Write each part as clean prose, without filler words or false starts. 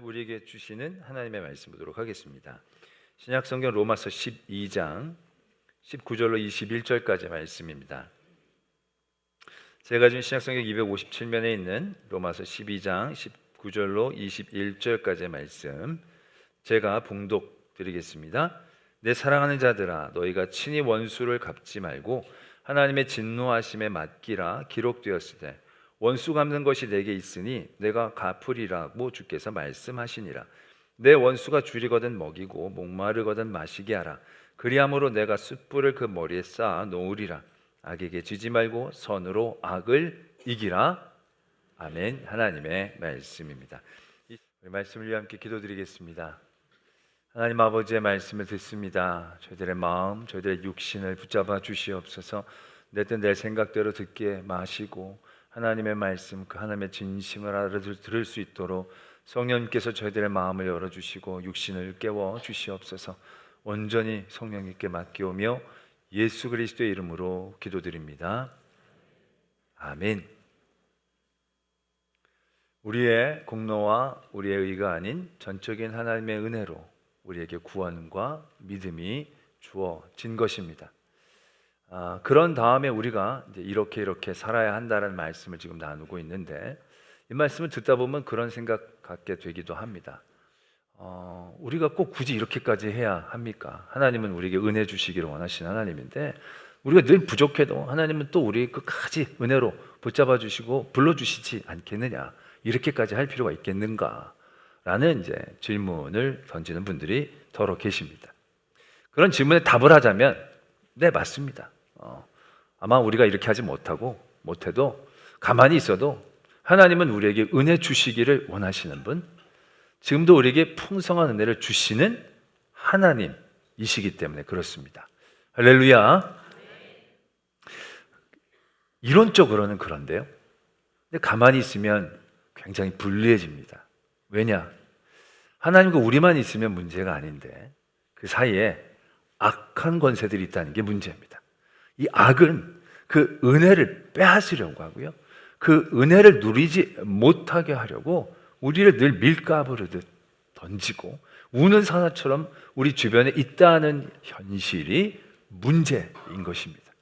우리에게 주시는 하나님의 말씀 보도록 하겠습니다. 신약성경 로마서 12장 19절로 21절까지 말씀입니다. 제가 지금 신약성경 257면에 있는 로마서 12장 19절로 21절까지의 말씀 제가 봉독 드리겠습니다. 내 사랑하는 자들아, 너희가 친히 원수를 갚지 말고 하나님의 진노하심에 맡기라. 기록되었을 때 원수 갚는 것이 내게 있으니 내가 갚으리라고 주께서 말씀하시니라. 내 원수가 줄이거든 먹이고 목마르거든 마시게 하라. 그리함으로 내가 숯불을 그 머리에 쌓아 놓으리라. 악에게 지지 말고 선으로 악을 이기라. 아멘. 하나님의 말씀입니다. 이 말씀을 위해 함께 기도드리겠습니다. 하나님 아버지의 말씀을 듣습니다. 저희들의 마음, 저희들의 육신을 붙잡아 주시옵소서. 내 뜻 내 생각대로 듣게 마시고 하나님의 말씀, 그 하나님의 진심을 알아들을 수 있도록 성령님께서 저희들의 마음을 열어주시고 육신을 깨워 주시옵소서. 온전히 성령님께 맡기오며 예수 그리스도의 이름으로 기도드립니다. 아멘. 우리의 공로와 우리의 의가 아닌 전적인 하나님의 은혜로 우리에게 구원과 믿음이 주어진 것입니다. 그런 다음에 우리가 이제 이렇게 살아야 한다는 말씀을 지금 나누고 있는데, 이 말씀을 듣다 보면 그런 생각 갖게 되기도 합니다. 우리가 꼭 굳이 이렇게까지 해야 합니까? 하나님은 우리에게 은혜 주시기를 원하시는 하나님인데, 우리가 늘 부족해도 하나님은 또 우리 끝까지 은혜로 붙잡아 주시고 불러주시지 않겠느냐, 이렇게까지 할 필요가 있겠는가 라는 이제 질문을 던지는 분들이 더러 계십니다. 그런 질문에 답을 하자면 네, 맞습니다. 아마 우리가 이렇게 하지 못해도 가만히 있어도 하나님은 우리에게 은혜 주시기를 원하시는 분, 지금도 우리에게 풍성한 은혜를 주시는 하나님이시기 때문에 그렇습니다. 할렐루야. 이론적으로는 그런데요, 근데 가만히 있으면 굉장히 불리해집니다. 왜냐? 하나님과 우리만 있으면 문제가 아닌데 그 사이에 악한 권세들이 있다는 게 문제입니다. 이 악은 그 은혜를 빼앗으려고 하고요, 그 은혜를 누리지 못하게 하려고 우리를 늘 밀가부르듯 던지고 우는 사자처럼 우리 주변에 있다는 현실이 문제인 것입니다.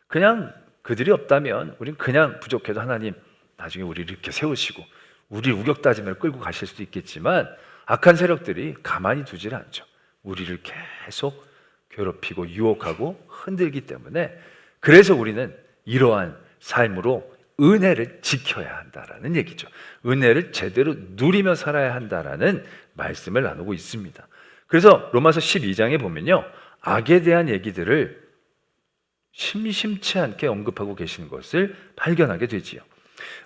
그냥 그들이 없다면 우리는 그냥 부족해도 하나님 나중에 우리를 이렇게 세우시고 우리를 우격다짐으로 끌고 가실 수도 있겠지만, 악한 세력들이 가만히 두질 않죠. 우리를 계속 괴롭히고 유혹하고 흔들기 때문에, 그래서 우리는 이러한 삶으로 은혜를 지켜야 한다라는 얘기죠. 은혜를 제대로 누리며 살아야 한다라는 말씀을 나누고 있습니다. 그래서 로마서 12장에 보면요, 악에 대한 얘기들을 심심치 않게 언급하고 계시는 것을 발견하게 되지요.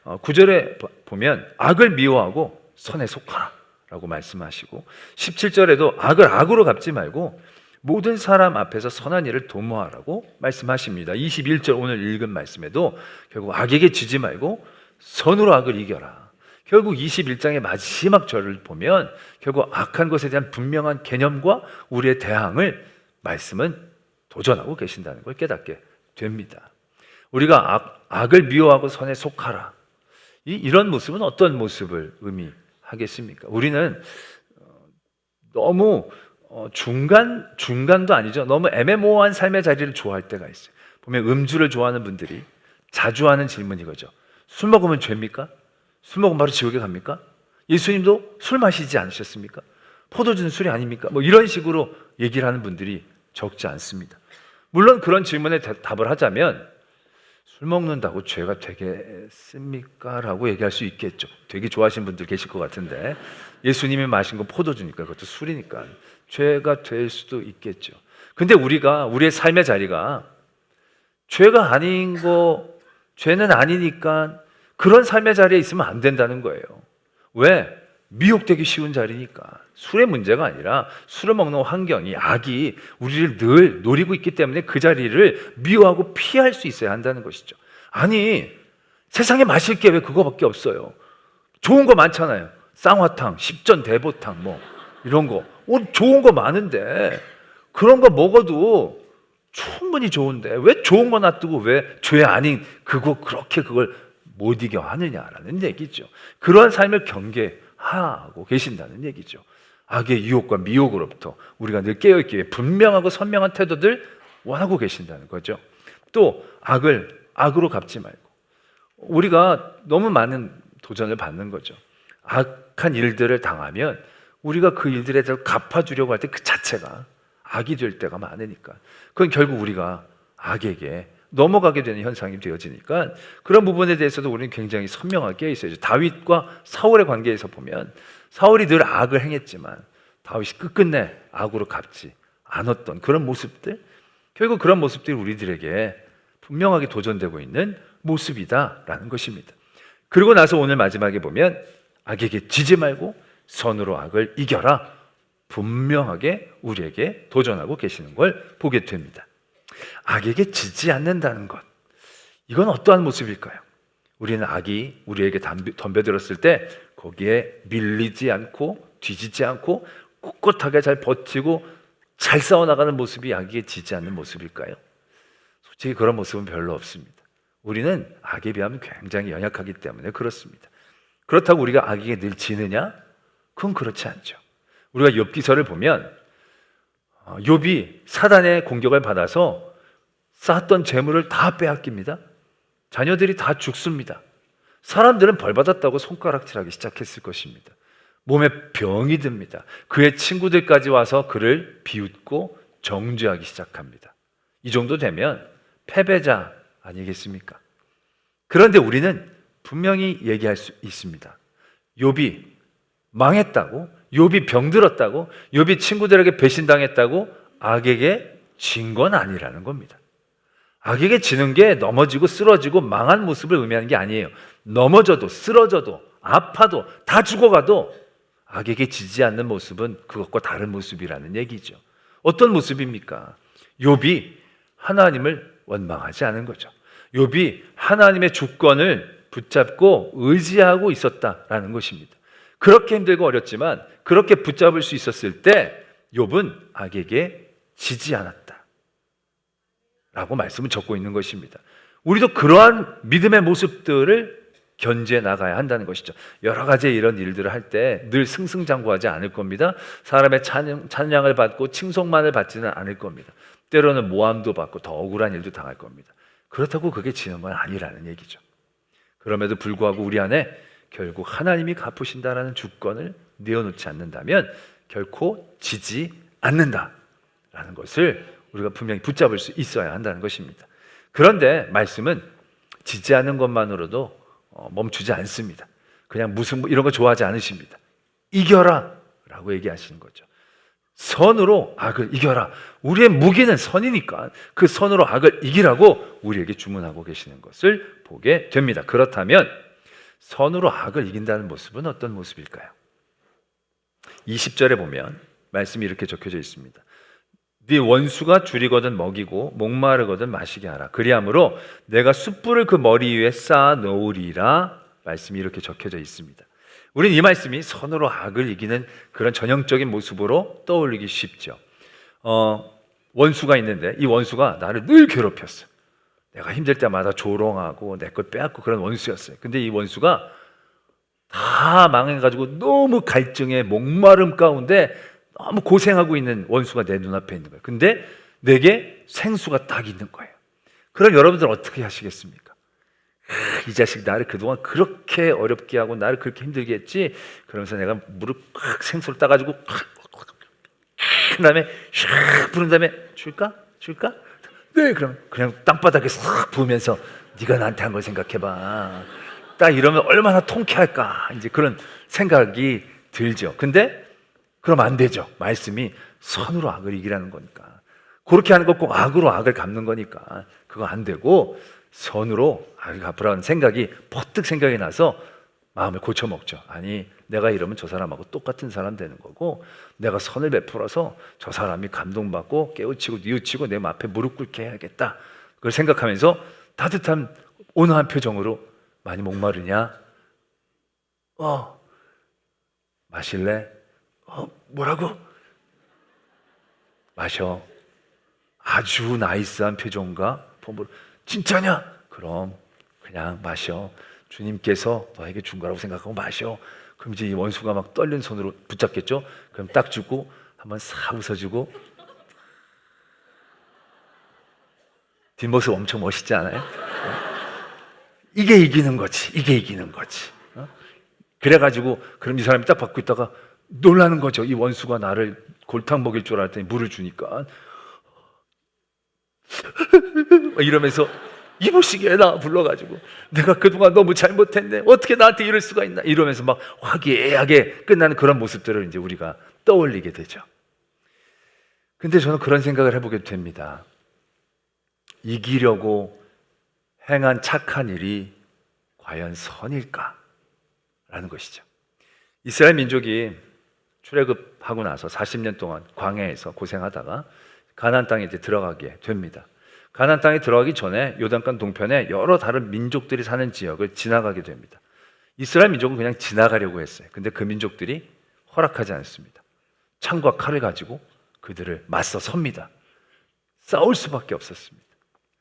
9절에 보면 악을 미워하고 선에 속하라 라고 말씀하시고, 17절에도 악을 악으로 갚지 말고 모든 사람 앞에서 선한 일을 도모하라고 말씀하십니다. 21절 오늘 읽은 말씀에도 결국 악에게 지지 말고 선으로 악을 이겨라. 결국 21장의 마지막 절을 보면 결국 악한 것에 대한 분명한 개념과 우리의 대항을 말씀은 도전하고 계신다는 걸 깨닫게 됩니다. 우리가 악을 미워하고 선에 속하라, 이런 모습은 어떤 모습을 의미하겠습니까? 우리는 너무 중간도 아니죠. 너무 애매모호한 삶의 자리를 좋아할 때가 있어요. 보면 음주를 좋아하는 분들이 자주 하는 질문이 이거죠. 술 먹으면 죄입니까? 술 먹으면 바로 지옥에 갑니까? 예수님도 술 마시지 않으셨습니까? 포도주는 술이 아닙니까? 뭐 이런 식으로 얘기를 하는 분들이 적지 않습니다. 물론 그런 질문에 답을 하자면 술 먹는다고 죄가 되겠습니까? 라고 얘기할 수 있겠죠. 되게 좋아하시는 분들 계실 것 같은데, 예수님이 마신 건 포도주니까, 그것도 술이니까 죄가 될 수도 있겠죠. 근데 우리의 삶의 자리가 죄가 아닌 거, 죄는 아니니까 그런 삶의 자리에 있으면 안 된다는 거예요. 왜? 미혹되기 쉬운 자리니까. 술의 문제가 아니라 술을 먹는 환경이, 악이 우리를 늘 노리고 있기 때문에 그 자리를 미워하고 피할 수 있어야 한다는 것이죠. 아니, 세상에 마실 게 왜 그거밖에 없어요? 좋은 거 많잖아요. 쌍화탕, 십전대보탕 뭐 이런 거, 좋은 거 많은데 그런 거 먹어도 충분히 좋은데 왜 좋은 거 놔두고 왜 죄 아닌 그걸 못 이겨 하느냐라는 얘기죠. 그런 삶을 경계하는 하고 계신다는 얘기죠. 악의 유혹과 미혹으로부터 우리가 늘 깨어있기에 분명하고 선명한 태도들 원하고 계신다는 거죠. 또 악을 악으로 갚지 말고, 우리가 너무 많은 도전을 받는 거죠. 악한 일들을 당하면 우리가 그 일들에 대해서 갚아주려고 할 때 그 자체가 악이 될 때가 많으니까, 그건 결국 우리가 악에게 넘어가게 되는 현상이 되어지니까 그런 부분에 대해서도 우리는 굉장히 선명하게 있어야죠. 다윗과 사울의 관계에서 보면 사울이 늘 악을 행했지만 다윗이 끝끝내 악으로 갚지 않았던 그런 모습들, 결국 그런 모습들이 우리들에게 분명하게 도전되고 있는 모습이다라는 것입니다. 그리고 나서 오늘 마지막에 보면 악에게 지지 말고 선으로 악을 이겨라, 분명하게 우리에게 도전하고 계시는 걸 보게 됩니다. 악에게 지지 않는다는 것, 이건 어떠한 모습일까요? 우리는 악이 우리에게 덤벼들었을 때 거기에 밀리지 않고 뒤지지 않고 꿋꿋하게 잘 버티고 잘 싸워나가는 모습이 악에게 지지 않는 모습일까요? 솔직히 그런 모습은 별로 없습니다. 우리는 악에 비하면 굉장히 연약하기 때문에 그렇습니다. 그렇다고 우리가 악에게 늘 지느냐? 그건 그렇지 않죠. 우리가 욥기서를 보면 욥이 사단의 공격을 받아서 쌓았던 재물을 다 빼앗깁니다. 자녀들이 다 죽습니다. 사람들은 벌받았다고 손가락질하기 시작했을 것입니다. 몸에 병이 듭니다. 그의 친구들까지 와서 그를 비웃고 정죄하기 시작합니다. 이 정도 되면 패배자 아니겠습니까? 그런데 우리는 분명히 얘기할 수 있습니다. 욥이 망했다고, 욥이 병들었다고, 욥이 친구들에게 배신당했다고 악에게 진 건 아니라는 겁니다. 악에게 지는 게 넘어지고 쓰러지고 망한 모습을 의미하는 게 아니에요. 넘어져도 쓰러져도 아파도 다 죽어가도 악에게 지지 않는 모습은 그것과 다른 모습이라는 얘기죠. 어떤 모습입니까? 욥이 하나님을 원망하지 않은 거죠. 욥이 하나님의 주권을 붙잡고 의지하고 있었다라는 것입니다. 그렇게 힘들고 어렵지만 그렇게 붙잡을 수 있었을 때 욥은 악에게 지지 않았다 라고 말씀을 적고 있는 것입니다. 우리도 그러한 믿음의 모습들을 견지해 나가야 한다는 것이죠. 여러 가지 이런 일들을 할 때 늘 승승장구하지 않을 겁니다. 사람의 찬양을 받고 칭송만을 받지는 않을 겁니다. 때로는 모함도 받고 더 억울한 일도 당할 겁니다. 그렇다고 그게 지는 건 아니라는 얘기죠. 그럼에도 불구하고 우리 안에 결국 하나님이 갚으신다라는 주권을 내어놓지 않는다면 결코 지지 않는다라는 것을 우리가 분명히 붙잡을 수 있어야 한다는 것입니다. 그런데 말씀은 지지 않는 것만으로도 멈추지 않습니다. 그냥 무슨 이런 거 좋아하지 않으십니다. 이겨라 라고 얘기하시는 거죠. 선으로 악을 이겨라. 우리의 무기는 선이니까 그 선으로 악을 이기라고 우리에게 주문하고 계시는 것을 보게 됩니다. 그렇다면 선으로 악을 이긴다는 모습은 어떤 모습일까요? 20절에 보면 말씀이 이렇게 적혀져 있습니다. 네 원수가 줄이거든 먹이고 목마르거든 마시게 하라. 그리함으로 내가 숯불을 그 머리 위에 쌓아 놓으리라. 말씀이 이렇게 적혀져 있습니다. 우리는 이 말씀이 선으로 악을 이기는 그런 전형적인 모습으로 떠올리기 쉽죠. 원수가 있는데 이 원수가 나를 늘 괴롭혔어. 내가 힘들 때마다 조롱하고 내 걸 빼앗고 그런 원수였어요. 근데 이 원수가 다 망해가지고 너무 갈증에 목마름 가운데 너무 고생하고 있는 원수가 내 눈앞에 있는 거예요. 근데 내게 생수가 딱 있는 거예요. 그럼 여러분들 어떻게 하시겠습니까? 이 자식 나를 그동안 그렇게 어렵게 하고 나를 그렇게 힘들게 했지. 그러면서 내가 무릎 콱 생수를 따가지고 그 다음에 샥 부른 다음에 줄까? 네, 그럼 그냥 땅바닥에 싹 부으면서 네가 나한테 한 걸 생각해봐. 딱 이러면 얼마나 통쾌할까. 이제 그런 생각이 들죠. 근데 그럼 안 되죠. 말씀이 선으로 악을 이기라는 거니까. 그렇게 하는 거 꼭 악으로 악을 갚는 거니까 그거 안 되고 선으로 악을 갚으라는 생각이 퍼뜩 생각이 나서 마음을 고쳐먹죠. 아니 내가 이러면 저 사람하고 똑같은 사람 되는 거고 내가 선을 베풀어서 저 사람이 감동받고 깨우치고 뉘우치고 내 앞에 무릎 꿇게 해야겠다. 그걸 생각하면서 따뜻한 온화한 표정으로 많이 목마르냐? 마실래? 뭐라고? 마셔. 아주 나이스한 표정과 폼으로 진짜냐? 그럼 그냥 마셔. 주님께서 너에게 준 거라고 생각하고 마셔. 그럼 이제 이 원수가 막 떨린 손으로 붙잡겠죠? 그럼 딱 주고 한번 싹 웃어주고, 뒷모습 엄청 멋있지 않아요? 이게 이기는 거지. 이게 이기는 거지. 그래가지고 그럼 이 사람이 딱 받고 있다가 놀라는 거죠. 이 원수가 나를 골탕 먹일 줄 알았더니 물을 주니까 이러면서 이보시게나 불러가지고 내가 그동안 너무 잘못했네. 어떻게 나한테 이럴 수가 있나. 이러면서 막 화기애애하게 끝나는 그런 모습들을 이제 우리가 떠올리게 되죠. 근데 저는 그런 생각을 해보게 됩니다. 이기려고 행한 착한 일이 과연 선일까? 라는 것이죠. 이스라엘 민족이 출애굽하고 나서 40년 동안 광야에서 고생하다가 가나안 땅에 이제 들어가게 됩니다. 가나안 땅에 들어가기 전에 요단강 동편에 여러 다른 민족들이 사는 지역을 지나가게 됩니다. 이스라엘 민족은 그냥 지나가려고 했어요. 근데 그 민족들이 허락하지 않습니다. 창과 칼을 가지고 그들을 맞서 섭니다. 싸울 수밖에 없었습니다.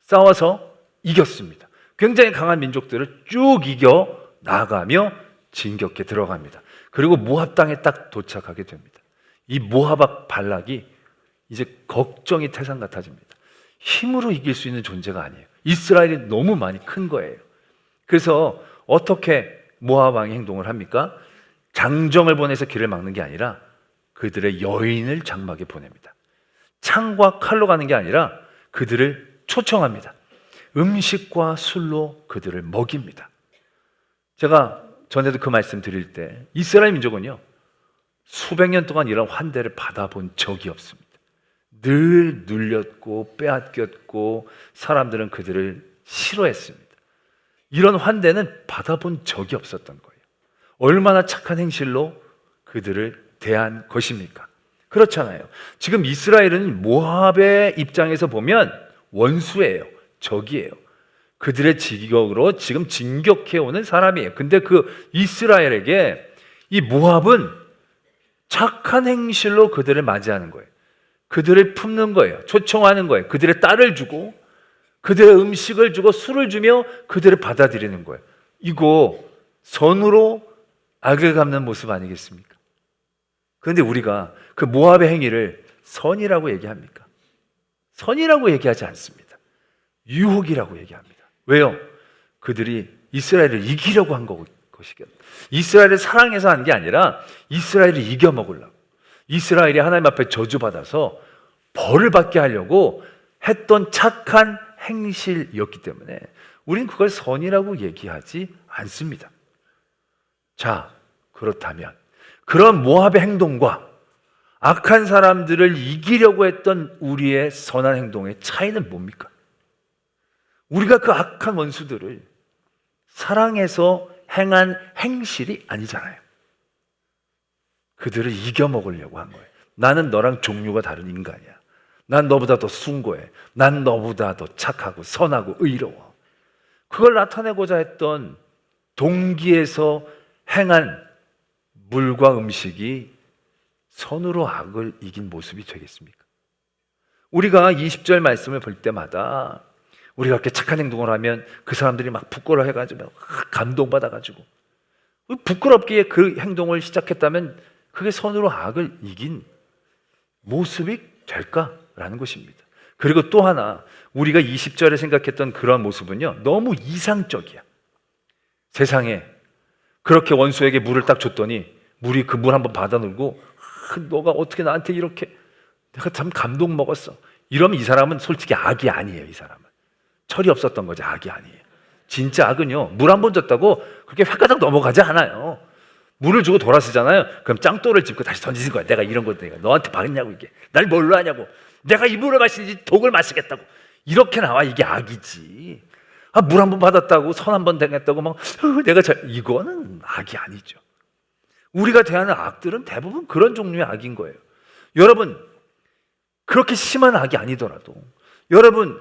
싸워서 이겼습니다. 굉장히 강한 민족들을 쭉 이겨 나가며 진격해 들어갑니다. 그리고 모압 땅에 딱 도착하게 됩니다. 이 모압 발락이 이제 걱정이 태산 같아집니다. 힘으로 이길 수 있는 존재가 아니에요. 이스라엘이 너무 많이 큰 거예요. 그래서 어떻게 모압 왕이 행동을 합니까? 장정을 보내서 길을 막는 게 아니라 그들의 여인을 장막에 보냅니다. 창과 칼로 가는 게 아니라 그들을 초청합니다. 음식과 술로 그들을 먹입니다. 제가 전에도 그 말씀 드릴 때 이스라엘 민족은요 수백 년 동안 이런 환대를 받아본 적이 없습니다. 늘 눌렸고 빼앗겼고 사람들은 그들을 싫어했습니다. 이런 환대는 받아본 적이 없었던 거예요. 얼마나 착한 행실로 그들을 대한 것입니까? 그렇잖아요. 지금 이스라엘은 모압의 입장에서 보면 원수예요. 적이에요. 그들의 직역으로 지금 진격해오는 사람이에요. 근데 그 이스라엘에게 이 모압은 착한 행실로 그들을 맞이하는 거예요. 그들을 품는 거예요. 초청하는 거예요. 그들의 딸을 주고 그들의 음식을 주고 술을 주며 그들을 받아들이는 거예요. 이거 선으로 악을 갚는 모습 아니겠습니까? 그런데 우리가 그 모압의 행위를 선이라고 얘기합니까? 선이라고 얘기하지 않습니다. 유혹이라고 얘기합니다. 왜요? 그들이 이스라엘을 이기려고 한 것이거든요. 이스라엘을 사랑해서 한 게 아니라 이스라엘을 이겨먹으려고, 이스라엘이 하나님 앞에 저주받아서 벌을 받게 하려고 했던 착한 행실이었기 때문에 우린 그걸 선이라고 얘기하지 않습니다. 자, 그렇다면 그런 모압의 행동과 악한 사람들을 이기려고 했던 우리의 선한 행동의 차이는 뭡니까? 우리가 그 악한 원수들을 사랑해서 행한 행실이 아니잖아요. 그들을 이겨먹으려고 한 거예요. 나는 너랑 종류가 다른 인간이야. 난 너보다 더 숭고해. 난 너보다 더 착하고 선하고 의로워. 그걸 나타내고자 했던 동기에서 행한 물과 음식이 선으로 악을 이긴 모습이 되겠습니까? 우리가 20절 말씀을 볼 때마다 우리가 그렇게 착한 행동을 하면 그 사람들이 막 부끄러워해가지고 감동받아가지고 부끄럽기에 그 행동을 시작했다면 그게 선으로 악을 이긴 모습이 될까라는 것입니다. 그리고 또 하나 우리가 20절에 생각했던 그런 모습은요 너무 이상적이야. 세상에 그렇게 원수에게 물을 딱 줬더니 물이 그 물 한번 받아 놀고 너가 어떻게 나한테 이렇게, 내가 참 감동 먹었어, 이러면 이 사람은 솔직히 악이 아니에요. 이 사람은 철이 없었던 거죠. 악이 아니에요. 진짜 악은요 물 한 번 줬다고 그렇게 획가닥 넘어가지 않아요. 물을 주고 돌아서잖아요. 그럼 짱돌을 짚고 다시 던지는 거야. 내가 이런 거 내가 너한테 받았냐고, 이게 날 뭘로 하냐고, 내가 이 물을 마시지 독을 마시겠다고, 이렇게 나와. 이게 악이지. 물 한 번 받았다고 선 한 번 당했다고 막 내가 이거는 악이 아니죠. 우리가 대하는 악들은 대부분 그런 종류의 악인 거예요. 여러분 그렇게 심한 악이 아니더라도 여러분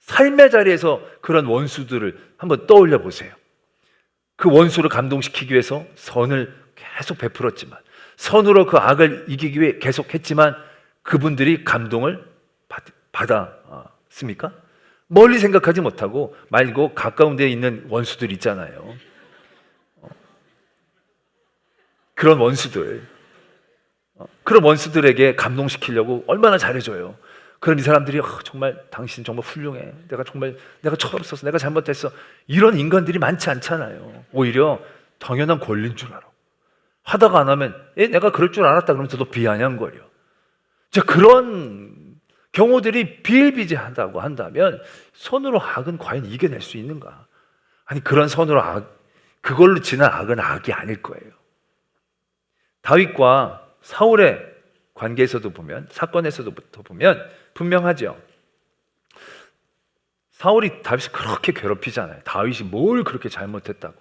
삶의 자리에서 그런 원수들을 한번 떠올려 보세요. 그 원수를 감동시키기 위해서 선을 계속 베풀었지만, 선으로 그 악을 이기기 위해 계속 했지만 그분들이 감동을 받았습니까? 멀리 생각하지 못하고 말고 가까운 데에 있는 원수들 있잖아요. 그런 원수들에게 감동시키려고 얼마나 잘해줘요. 그럼 이 사람들이 정말 당신 정말 훌륭해. 내가 철없었어. 내가 잘못했어. 이런 인간들이 많지 않잖아요. 오히려 당연한 권리인 줄 알아. 하다가 안 하면 내가 그럴 줄 알았다 그러면서 또 비아냥거려. 자, 그런 경우들이 비일비재하다고 한다면 선으로 악은 과연 이겨낼 수 있는가? 아니, 그런 선으로 그걸로 지난 악은 악이 아닐 거예요. 다윗과 사울의 관계에서도 보면, 사건에서도부터 보면 분명하죠. 사울이 다윗을 그렇게 괴롭히잖아요. 다윗이 뭘 그렇게 잘못했다고.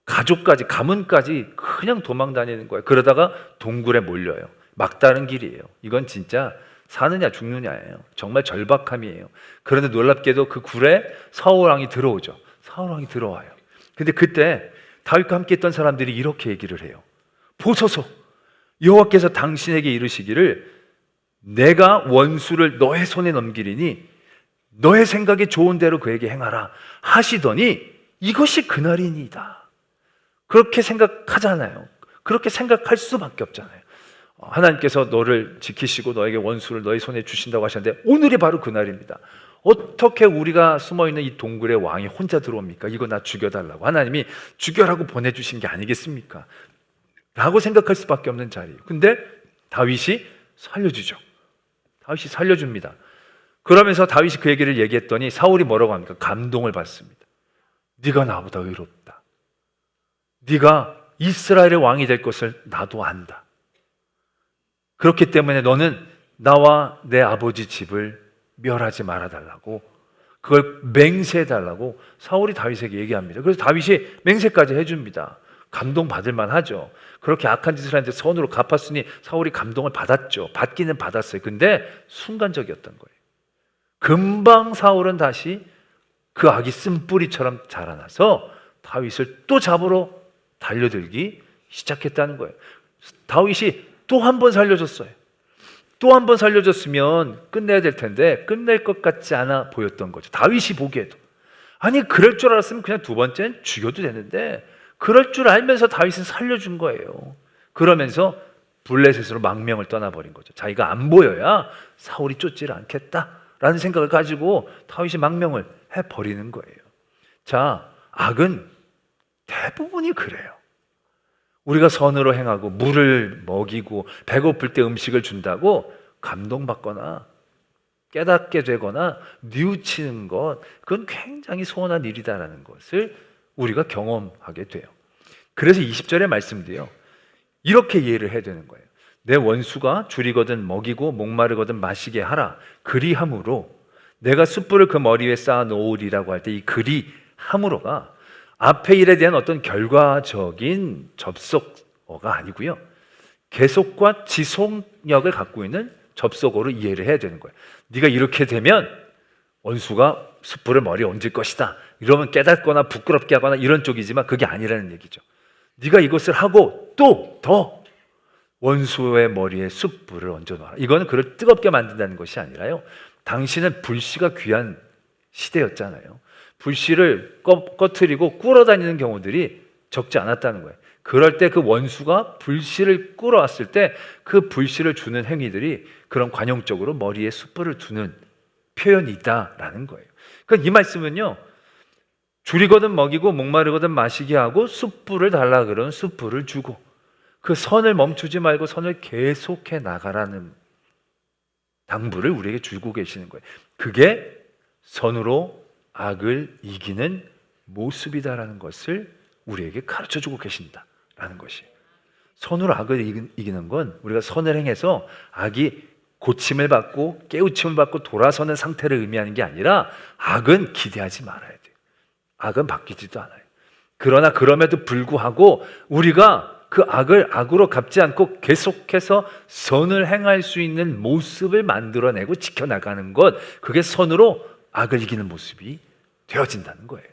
가문까지 그냥 도망 다니는 거예요. 그러다가 동굴에 몰려요. 막다른 길이에요. 이건 진짜 사느냐 죽느냐예요. 정말 절박함이에요. 그런데 놀랍게도 그 굴에 사울왕이 들어오죠. 사울왕이 들어와요. 근데 그때 다윗과 함께 했던 사람들이 이렇게 얘기를 해요. 보소서, 여호와께서 당신에게 이르시기를 내가 원수를 너의 손에 넘기리니 너의 생각에 좋은 대로 그에게 행하라 하시더니 이것이 그날이니이다. 그렇게 생각하잖아요. 그렇게 생각할 수밖에 없잖아요. 하나님께서 너를 지키시고 너에게 원수를 너의 손에 주신다고 하셨는데 오늘이 바로 그날입니다. 어떻게 우리가 숨어있는 이 동굴에 왕이 혼자 들어옵니까? 이거 나 죽여달라고 하나님이 죽여라고 보내주신 게 아니겠습니까? 라고 생각할 수밖에 없는 자리예요. 근데 다윗이 살려주죠. 다윗이 살려줍니다. 그러면서 다윗이 그 얘기를 얘기했더니 사울이 뭐라고 합니까? 감동을 받습니다. 네가 나보다 의롭다. 네가 이스라엘의 왕이 될 것을 나도 안다. 그렇기 때문에 너는 나와 내 아버지 집을 멸하지 말아달라고, 그걸 맹세해달라고 사울이 다윗에게 얘기합니다. 그래서 다윗이 맹세까지 해줍니다. 감동받을 만하죠. 그렇게 악한 짓을 했는데 선으로 갚았으니 사울이 감동을 받았죠. 받기는 받았어요. 근데 순간적이었던 거예요. 금방 사울은 다시 그 악이 쓴뿌리처럼 자라나서 다윗을 또 잡으러 달려들기 시작했다는 거예요. 다윗이 또 한 번 살려줬어요. 또 한 번 살려줬으면 끝내야 될 텐데 끝낼 것 같지 않아 보였던 거죠. 다윗이 보기에도. 아니, 그럴 줄 알았으면 그냥 두 번째는 죽여도 되는데 그럴 줄 알면서 다윗은 살려준 거예요. 그러면서 블레셋으로 망명을 떠나버린 거죠. 자기가 안 보여야 사울이 쫓지를 않겠다라는 생각을 가지고 다윗이 망명을 해버리는 거예요. 자, 악은 대부분이 그래요. 우리가 선으로 행하고 물을 먹이고 배고플 때 음식을 준다고 감동받거나 깨닫게 되거나 뉘우치는 것, 그건 굉장히 소원한 일이다라는 것을 우리가 경험하게 돼요. 그래서 20절의 말씀도요, 이렇게 이해를 해야 되는 거예요. 내 원수가 줄이거든 먹이고 목마르거든 마시게 하라. 그리함으로 내가 숯불을 그 머리 위에 쌓아 놓으리라고 할 때 이 그리함으로가 앞에 일에 대한 어떤 결과적인 접속어가 아니고요, 계속과 지속력을 갖고 있는 접속어로 이해를 해야 되는 거예요. 네가 이렇게 되면 원수가 숯불을 머리에 얹을 것이다. 이러면 깨닫거나 부끄럽게 하거나 이런 쪽이지만 그게 아니라는 얘기죠. 네가 이것을 하고 또 더 원수의 머리에 숯불을 얹어놔라. 이거는 그를 뜨겁게 만든다는 것이 아니라요, 당신은 불씨가 귀한 시대였잖아요. 불씨를 꺼트리고 꿇어다니는 경우들이 적지 않았다는 거예요. 그럴 때 그 원수가 불씨를 꿇어왔을 때 그 불씨를 주는 행위들이 그런 관용적으로 머리에 숯불을 두는 표현이다라는 거예요. 그러니까 이 말씀은요, 줄이거든 먹이고 목마르거든 마시게 하고 숯불을 달라 그러는 숯불을 주고 그 선을 멈추지 말고 선을 계속해 나가라는 당부를 우리에게 주고 계시는 거예요. 그게 선으로 악을 이기는 모습이다라는 것을 우리에게 가르쳐주고 계신다라는 것이. 선으로 악을 이기는 건 우리가 선을 행해서 악이 고침을 받고 깨우침을 받고 돌아서는 상태를 의미하는 게 아니라 악은 기대하지 말아야 돼요. 악은 바뀌지도 않아요. 그러나 그럼에도 불구하고 우리가 그 악을 악으로 갚지 않고 계속해서 선을 행할 수 있는 모습을 만들어내고 지켜나가는 것, 그게 선으로 악을 이기는 모습이 되어진다는 거예요.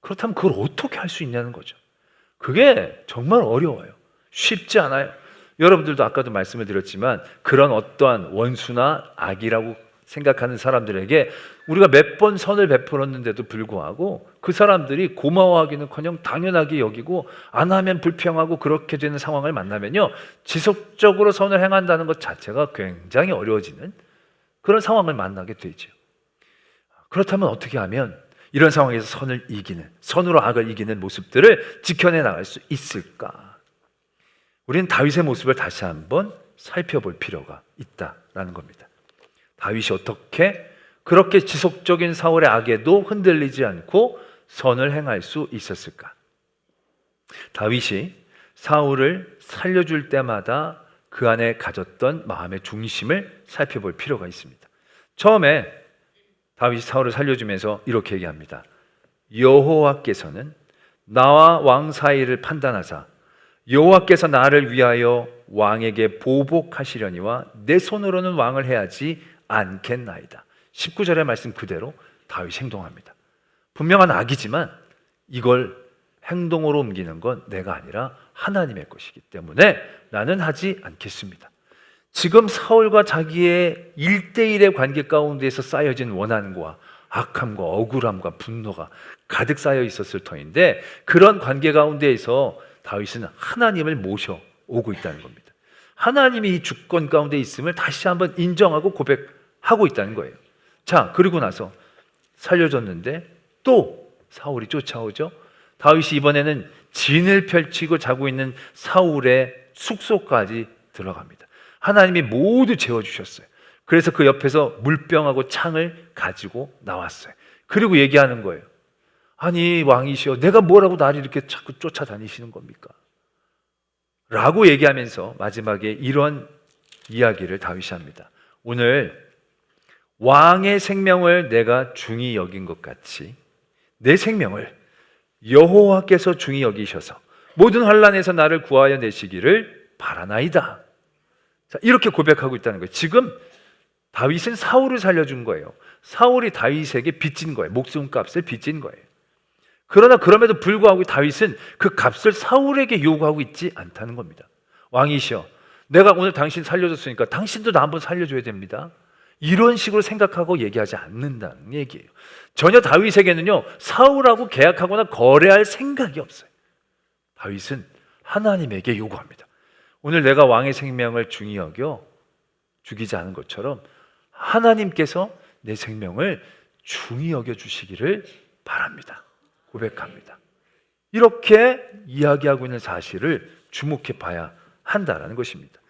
그렇다면 그걸 어떻게 할 수 있냐는 거죠. 그게 정말 어려워요. 쉽지 않아요. 여러분들도 아까도 말씀을 드렸지만 그런 어떠한 원수나 악이라고 생각하는 사람들에게 우리가 몇 번 선을 베풀었는데도 불구하고 그 사람들이 고마워하기는커녕 당연하게 여기고 안 하면 불평하고 그렇게 되는 상황을 만나면요, 지속적으로 선을 행한다는 것 자체가 굉장히 어려워지는 그런 상황을 만나게 되죠. 그렇다면 어떻게 하면 이런 상황에서 선을 이기는, 선으로 악을 이기는 모습들을 지켜내 나갈 수 있을까? 우리는 다윗의 모습을 다시 한번 살펴볼 필요가 있다라는 겁니다. 다윗이 어떻게 그렇게 지속적인 사울의 악에도 흔들리지 않고 선을 행할 수 있었을까? 다윗이 사울을 살려줄 때마다 그 안에 가졌던 마음의 중심을 살펴볼 필요가 있습니다. 처음에 다윗이 사울을 살려주면서 이렇게 얘기합니다. 여호와께서는 나와 왕 사이를 판단하사 여호와께서 나를 위하여 왕에게 보복하시려니와 내 손으로는 왕을 해하지 않겠나이다. 19절의 말씀 그대로 다윗이 행동합니다. 분명한 악이지만 이걸 행동으로 옮기는 건 내가 아니라 하나님의 것이기 때문에 나는 하지 않겠습니다. 지금 사울과 자기의 1대1의 관계 가운데에서 쌓여진 원한과 악함과 억울함과 분노가 가득 쌓여 있었을 터인데, 그런 관계 가운데에서 다윗은 하나님을 모셔오고 있다는 겁니다. 하나님이 이 주권 가운데 있음을 다시 한번 인정하고 고백하고 있다는 거예요. 자, 그리고 나서 살려줬는데 또 사울이 쫓아오죠. 다윗이 이번에는 진을 펼치고 자고 있는 사울의 숙소까지 들어갑니다. 하나님이 모두 재워주셨어요. 그래서 그 옆에서 물병하고 창을 가지고 나왔어요. 그리고 얘기하는 거예요. 아니 왕이시여, 내가 뭐라고 나를 이렇게 자꾸 쫓아다니시는 겁니까? 라고 얘기하면서 마지막에 이런 이야기를 다윗이 합니다. 오늘 왕의 생명을 내가 중히 여긴 것 같이 내 생명을 여호와께서 중히 여기셔서 모든 환난에서 나를 구하여 내시기를 바라나이다. 자, 이렇게 고백하고 있다는 거예요. 지금 다윗은 사울을 살려준 거예요. 사울이 다윗에게 빚진 거예요. 목숨값을 빚진 거예요. 그러나 그럼에도 불구하고 다윗은 그 값을 사울에게 요구하고 있지 않다는 겁니다. 왕이시여, 내가 오늘 당신 살려줬으니까 당신도 나 한번 살려줘야 됩니다. 이런 식으로 생각하고 얘기하지 않는다는 얘기예요. 전혀 다윗에게는요, 사울하고 계약하거나 거래할 생각이 없어요. 다윗은 하나님에게 요구합니다. 오늘 내가 왕의 생명을 중히 여겨 죽이지 않은 것처럼 하나님께서 내 생명을 중히 여겨 주시기를 바랍니다. 고백합니다. 이렇게 이야기하고 있는 사실을 주목해 봐야 한다는 것입니다.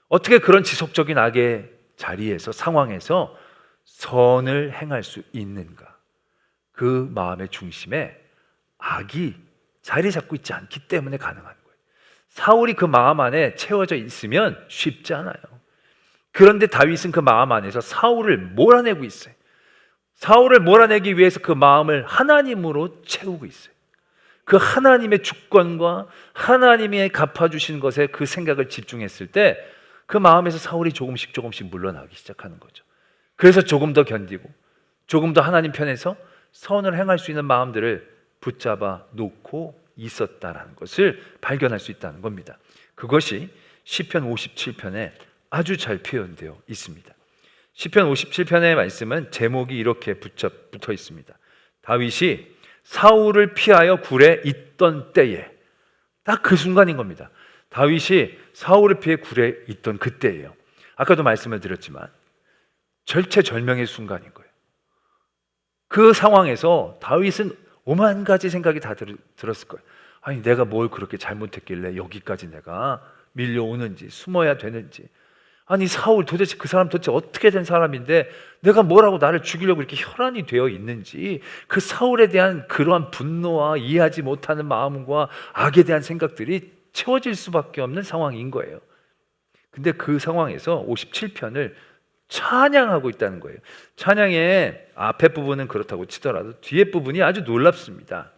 어떻게 그런 지속적인 악의 자리에서, 상황에서 선을 행할 수 있는가? 그 마음의 중심에 악이 자리 잡고 있지 않기 때문에 가능한 거예요. 사울이 그 마음 안에 채워져 있으면 쉽지 않아요. 그런데 다윗은 그 마음 안에서 사울을 몰아내고 있어요. 사울을 몰아내기 위해서 그 마음을 하나님으로 채우고 있어요. 그 하나님의 주권과 하나님의 갚아주신 것에 그 생각을 집중했을 때 그 마음에서 사울이 조금씩 물러나기 시작하는 거죠. 그래서 조금 더 견디고 조금 더 하나님 편에서 선을 행할 수 있는 마음들을 붙잡아 놓고 있었다라는 것을 발견할 수 있다는 겁니다. 그것이 시편 57편에 아주 잘 표현되어 있습니다. 시편 57편의 말씀은 제목이 이렇게 붙어 있습니다. 다윗이 사울을 피하여 굴에 있던 때에, 딱 그 순간인 겁니다. 다윗이 사울을 피해 굴에 있던 그때예요. 아까도 말씀을 드렸지만 절체절명의 순간인 거예요. 그 상황에서 다윗은 오만 가지 생각이 다 들었을 거예요. 아니 내가 뭘 그렇게 잘못했길래 여기까지 내가 밀려오는지, 숨어야 되는지, 아니 사울 도대체 그 사람 도대체 어떻게 된 사람인데 내가 뭐라고 나를 죽이려고 이렇게 혈안이 되어 있는지, 그 사울에 대한 그러한 분노와 이해하지 못하는 마음과 악에 대한 생각들이 채워질 수밖에 없는 상황인 거예요. 근데 그 상황에서 57편을 찬양하고 있다는 거예요. 찬양의 앞에 부분은 그렇다고 치더라도 뒤에 부분이 아주 놀랍습니다.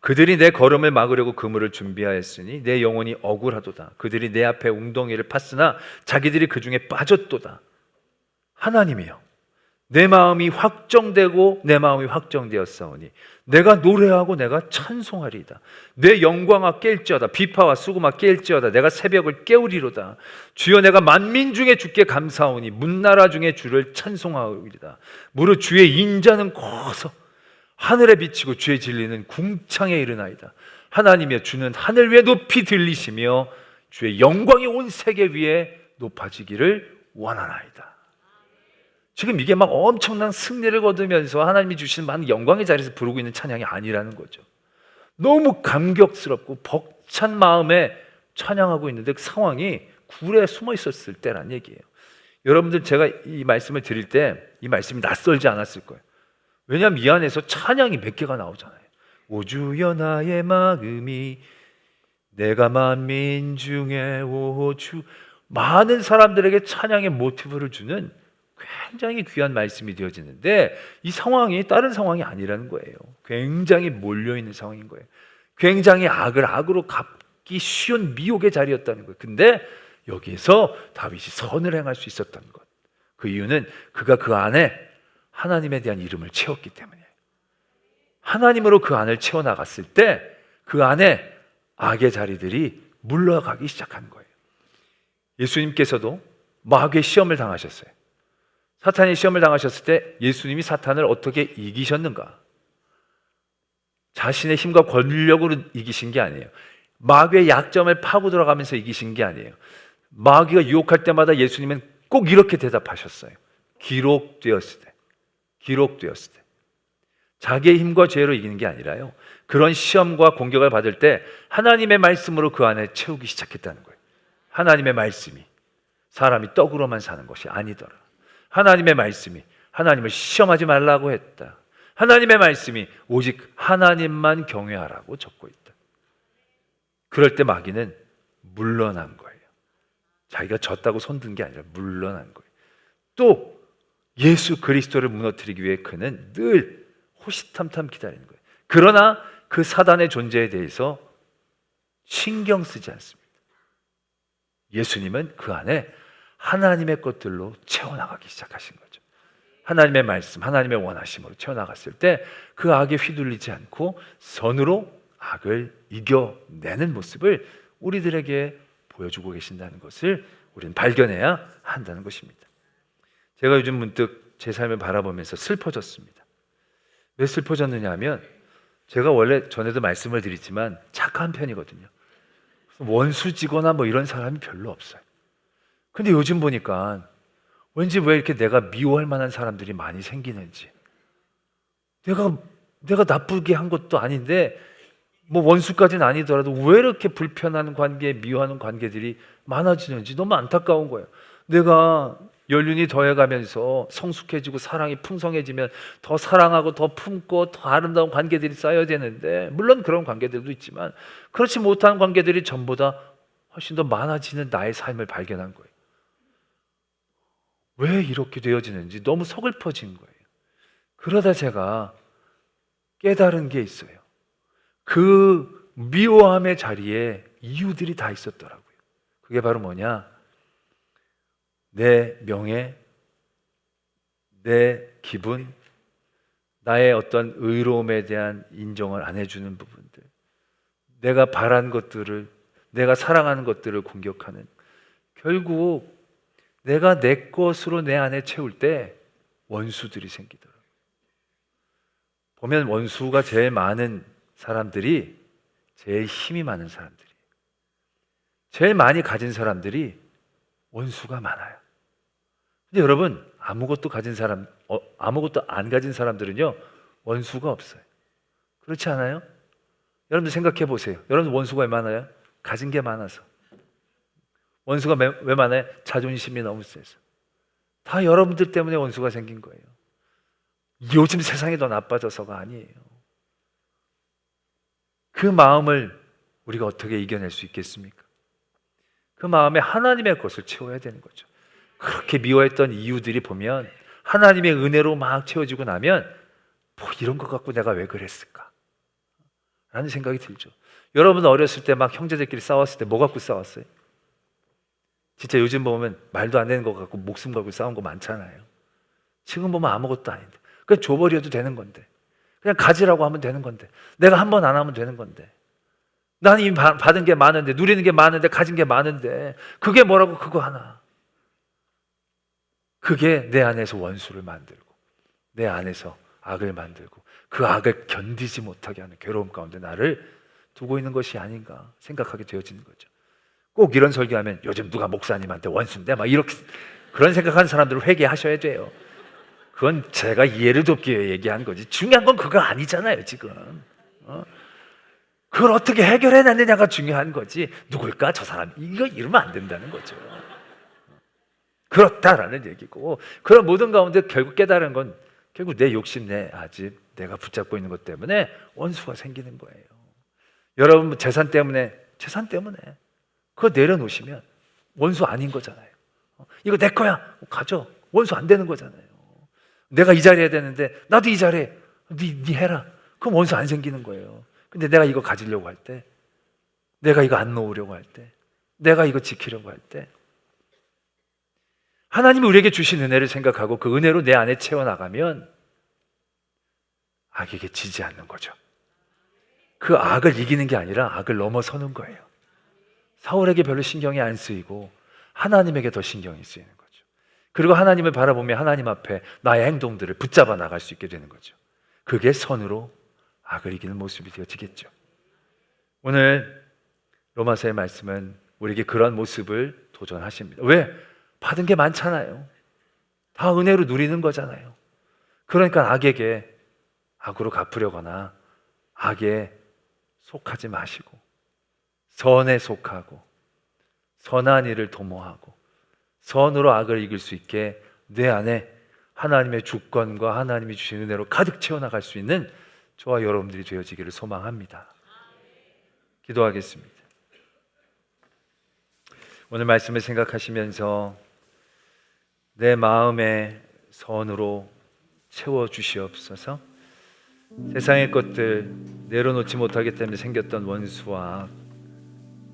그들이 내 걸음을 막으려고 그물을 준비하였으니 내 영혼이 억울하도다. 그들이 내 앞에 웅덩이를 팠으나 자기들이 그 중에 빠졌도다. 하나님이여, 내 마음이 확정되고 내 마음이 확정되었사오니 내가 노래하고 내가 찬송하리이다. 내 영광아 깰지어다. 비파와 수금아 깰지어다. 내가 새벽을 깨우리로다. 주여 내가 만민 중에 주께 감사하오니 문나라 중에 주를 찬송하오리이다. 무릇 주의 인자는 커서 하늘에 비치고 주의 진리는 궁창에 이르나이다. 하나님이여 주는 하늘 위에 높이 들리시며 주의 영광이 온 세계 위에 높아지기를 원하나이다. 지금 이게 막 엄청난 승리를 거두면서 하나님이 주시는 많은 영광의 자리에서 부르고 있는 찬양이 아니라는 거죠. 너무 감격스럽고 벅찬 마음에 찬양하고 있는데 그 상황이 굴에 숨어 있었을 때란 얘기예요. 여러분들 제가 이 말씀을 드릴 때 이 말씀이 낯설지 않았을 거예요. 왜냐하면 이 안에서 찬양이 몇 개가 나오잖아요. 오 주여 나의 마음이 내가 만민 중에 오주, 많은 사람들에게 찬양의 모티브를 주는 굉장히 귀한 말씀이 되어지는데 이 상황이 다른 상황이 아니라는 거예요. 굉장히 몰려있는 상황인 거예요. 굉장히 악을 악으로 갚기 쉬운 미혹의 자리였다는 거예요. 근데 여기에서 다윗이 선을 행할 수 있었던 것, 그 이유는 그가 그 안에 하나님에 대한 이름을 채웠기 때문이에요. 하나님으로 그 안을 채워나갔을 때 그 안에 악의 자리들이 물러가기 시작한 거예요. 예수님께서도 마귀의 시험을 당하셨어요. 사탄의 시험을 당하셨을 때 예수님이 사탄을 어떻게 이기셨는가? 자신의 힘과 권력으로 이기신 게 아니에요. 마귀의 약점을 파고 들어가면서 이기신 게 아니에요. 마귀가 유혹할 때마다 예수님은 꼭 이렇게 대답하셨어요. 기록되었을 때, 기록되었을 때. 자기의 힘과 죄로 이기는 게 아니라요, 그런 시험과 공격을 받을 때 하나님의 말씀으로 그 안에 채우기 시작했다는 거예요. 하나님의 말씀이 사람이 떡으로만 사는 것이 아니더라. 하나님의 말씀이 하나님을 시험하지 말라고 했다. 하나님의 말씀이 오직 하나님만 경외하라고 적고 있다. 그럴 때 마귀는 물러난 거예요. 자기가 졌다고 손든 게 아니라 물러난 거예요. 또 예수 그리스도를 무너뜨리기 위해 그는 늘 호시탐탐 기다리는 거예요. 그러나 그 사단의 존재에 대해서 신경 쓰지 않습니다. 예수님은 그 안에 하나님의 것들로 채워나가기 시작하신 거죠. 하나님의 말씀, 하나님의 원하심으로 채워나갔을 때 그 악에 휘둘리지 않고 선으로 악을 이겨내는 모습을 우리들에게 보여주고 계신다는 것을 우리는 발견해야 한다는 것입니다. 제가 요즘 문득 제 삶을 바라보면서 슬퍼졌습니다. 왜 슬퍼졌느냐 하면 제가 원래 전에도 말씀을 드리지만 착한 편이거든요. 원수지거나 뭐 이런 사람이 별로 없어요. 근데 요즘 보니까 왠지 왜 이렇게 내가 미워할 만한 사람들이 많이 생기는지, 내가 나쁘게 한 것도 아닌데 뭐 원수까지는 아니더라도 왜 이렇게 불편한 관계, 미워하는 관계들이 많아지는지 너무 안타까운 거예요. 내가 연륜이 더해가면서 성숙해지고 사랑이 풍성해지면 더 사랑하고 더 품고 더 아름다운 관계들이 쌓여야 되는데, 물론 그런 관계들도 있지만 그렇지 못한 관계들이 전보다 훨씬 더 많아지는 나의 삶을 발견한 거예요. 왜 이렇게 되어지는지 너무 서글퍼진 거예요. 그러다 제가 깨달은 게 있어요. 그 미워함의 자리에 이유들이 다 있었더라고요. 그게 바로 뭐냐? 내 명예, 내 기분, 나의 어떤 의로움에 대한 인정을 안 해주는 부분들, 내가 바란 것들을, 내가 사랑하는 것들을 공격하는, 결국 내가 내 것으로 내 안에 채울 때 원수들이 생기더라고요. 보면 원수가 제일 많은 사람들이 제일 힘이 많은 사람들이에요. 제일 많이 가진 사람들이 원수가 많아요. 근데 여러분, 아무것도 안 가진 사람들은요, 원수가 없어요. 그렇지 않아요? 여러분들 생각해 보세요. 여러분 원수가 왜 많아요? 가진 게 많아서. 원수가 왜 많아요? 자존심이 너무 세서. 다 여러분들 때문에 원수가 생긴 거예요. 요즘 세상이 더 나빠져서가 아니에요. 그 마음을 우리가 어떻게 이겨낼 수 있겠습니까? 그 마음에 하나님의 것을 채워야 되는 거죠. 그렇게 미워했던 이유들이 보면 하나님의 은혜로 막 채워지고 나면 뭐 이런 것 갖고 내가 왜 그랬을까? 라는 생각이 들죠. 여러분 어렸을 때 막 형제들끼리 싸웠을 때 뭐 갖고 싸웠어요? 진짜 요즘 보면 말도 안 되는 것 갖고 목숨 걸고 싸운 거 많잖아요. 지금 보면 아무것도 아닌데. 그냥 줘버려도 되는 건데. 그냥 가지라고 하면 되는 건데. 내가 한 번 안 하면 되는 건데. 나는 이미 받은 게 많은데, 누리는 게 많은데, 가진 게 많은데, 그게 뭐라고 그거 하나. 그게 내 안에서 원수를 만들고, 내 안에서 악을 만들고, 그 악을 견디지 못하게 하는 괴로움 가운데 나를 두고 있는 것이 아닌가 생각하게 되어지는 거죠. 꼭 이런 설교하면 요즘 누가 목사님한테 원수인데 막 이렇게 그런 생각하는 사람들을 회개하셔야 돼요. 그건 제가 이해를 돕기 위해 얘기한 거지. 중요한 건 그거 아니잖아요, 지금. 그걸 어떻게 해결해냈느냐가 중요한 거지. 누굴까, 저 사람? 이거 이러면 안 된다는 거죠. 그렇다라는 얘기고, 그런 모든 가운데 결국 깨달은 건 결국 내 욕심, 내 아집, 내가 붙잡고 있는 것 때문에 원수가 생기는 거예요. 여러분 재산 때문에 그거 내려놓으시면 원수 아닌 거잖아요. 이거 내 거야, 가져. 원수 안 되는 거잖아요. 내가 이 자리 해야 되는데 나도 이 자리 해. 네 해라. 그럼 원수 안 생기는 거예요. 근데 내가 이거 가지려고 할 때, 내가 이거 안 놓으려고 할 때, 내가 이거 지키려고 할 때, 하나님이 우리에게 주신 은혜를 생각하고 그 은혜로 내 안에 채워나가면 악에게 지지 않는 거죠. 그 악을 이기는 게 아니라 악을 넘어서는 거예요. 사울에게 별로 신경이 안 쓰이고 하나님에게 더 신경이 쓰이는 거죠. 그리고 하나님을 바라보며 하나님 앞에 나의 행동들을 붙잡아 나갈 수 있게 되는 거죠. 그게 선으로 악을 이기는 모습이 되어지겠죠. 오늘 로마서의 말씀은 우리에게 그런 모습을 도전하십니다. 왜? 받은 게 많잖아요. 다 은혜로 누리는 거잖아요. 그러니까 악에게 악으로 갚으려거나 악에 속하지 마시고 선에 속하고 선한 일을 도모하고 선으로 악을 이길 수 있게 내 안에 하나님의 주권과 하나님이 주신 은혜로 가득 채워나갈 수 있는 저와 여러분들이 되어지기를 소망합니다. 기도하겠습니다. 오늘 말씀을 생각하시면서 내 마음에 선으로 채워주시옵소서. 세상의 것들 내려놓지 못하기 때문에 생겼던 원수와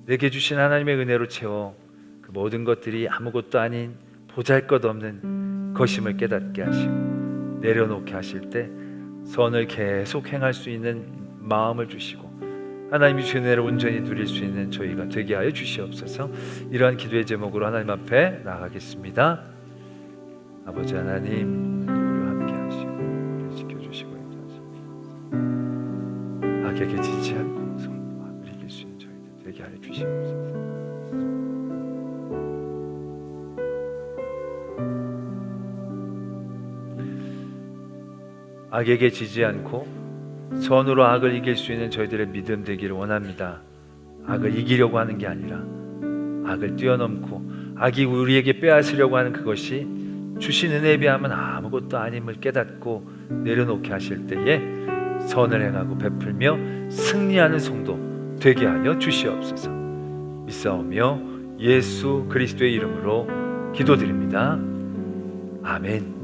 내게 주신 하나님의 은혜로 채워 그 모든 것들이 아무것도 아닌 보잘것없는 것임을 깨닫게 하시고 내려놓게 하실 때 선을 계속 행할 수 있는 마음을 주시고 하나님이 주신 은혜를 온전히 누릴 수 있는 저희가 되게 하여 주시옵소서. 이러한 기도의 제목으로 하나님 앞에 나가겠습니다. 아버지 하나님, 우리와 함께 하시고 지켜주시고 인도하시옵소서. 악에게 지지 않고 선과 악을 이길 수 있는 저희들 되게 하여 주시옵소서. 악에게 지지 않고 선으로 악을 이길 수 있는 저희들의 믿음 되기를 원합니다. 악을 이기려고 하는 게 아니라 악을 뛰어넘고 악이 우리에게 빼앗으려고 하는 그것이 주신 은혜에 비하면 아무것도 아님을 깨닫고 내려놓게 하실 때에 선을 행하고 베풀며 승리하는 성도 되게 하여 주시옵소서. 믿사오며 예수 그리스도의 이름으로 기도드립니다. 아멘.